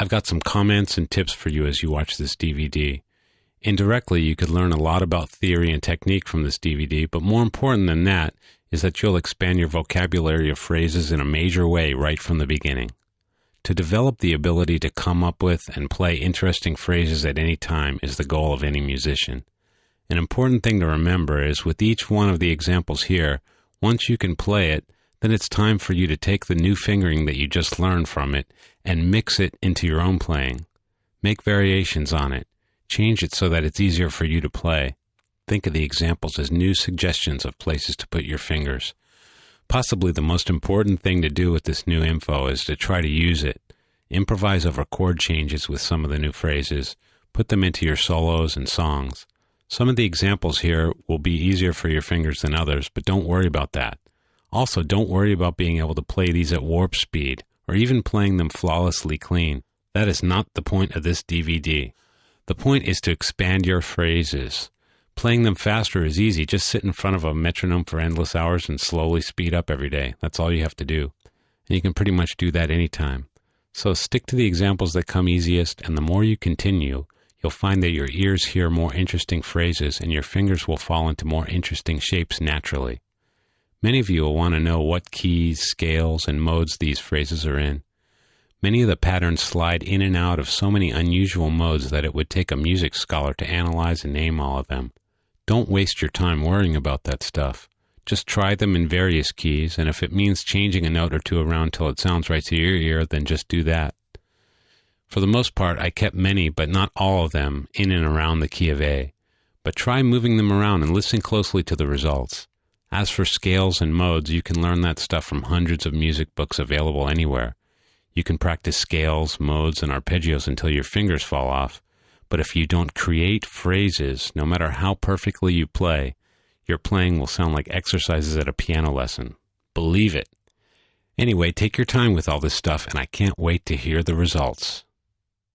I've got some comments and tips for you as you watch this DVD. Indirectly, you could learn a lot about theory and technique from this DVD, but more important than that is that you'll expand your vocabulary of phrases in a major way right from the beginning. To develop the ability to come up with and play interesting phrases at any time is the goal of any musician. An important thing to remember is with each one of the examples here, once you can play it, then it's time for you to take the new fingering that you just learned from it and mix it into your own playing. Make variations on it. Change it so that it's easier for you to play. Think of the examples as new suggestions of places to put your fingers. Possibly the most important thing to do with this new info is to try to use it. Improvise over chord changes with some of the new phrases. Put them into your solos and songs. Some of the examples here will be easier for your fingers than others, but don't worry about that. Also, don't worry about being able to play these at warp speed, or even playing them flawlessly clean. That is not the point of this DVD. The point is to expand your phrases. Playing them faster is easy. Just sit in front of a metronome for endless hours and slowly speed up every day. That's all you have to do. And you can pretty much do that anytime. So stick to the examples that come easiest, and the more you continue, you'll find that your ears hear more interesting phrases and your fingers will fall into more interesting shapes naturally. Many of you will want to know what keys, scales, and modes these phrases are in. Many of the patterns slide in and out of so many unusual modes that it would take a music scholar to analyze and name all of them. Don't waste your time worrying about that stuff. Just try them in various keys, and if it means changing a note or two around till it sounds right to your ear, then just do that. For the most part, I kept many, but not all of them, in and around the key of A. But try moving them around and listen closely to the results. As for scales and modes, you can learn that stuff from hundreds of music books available anywhere. You can practice scales, modes, and arpeggios until your fingers fall off. But if you don't create phrases, no matter how perfectly you play, your playing will sound like exercises at a piano lesson. Believe it. Anyway, take your time with all this stuff, and I can't wait to hear the results.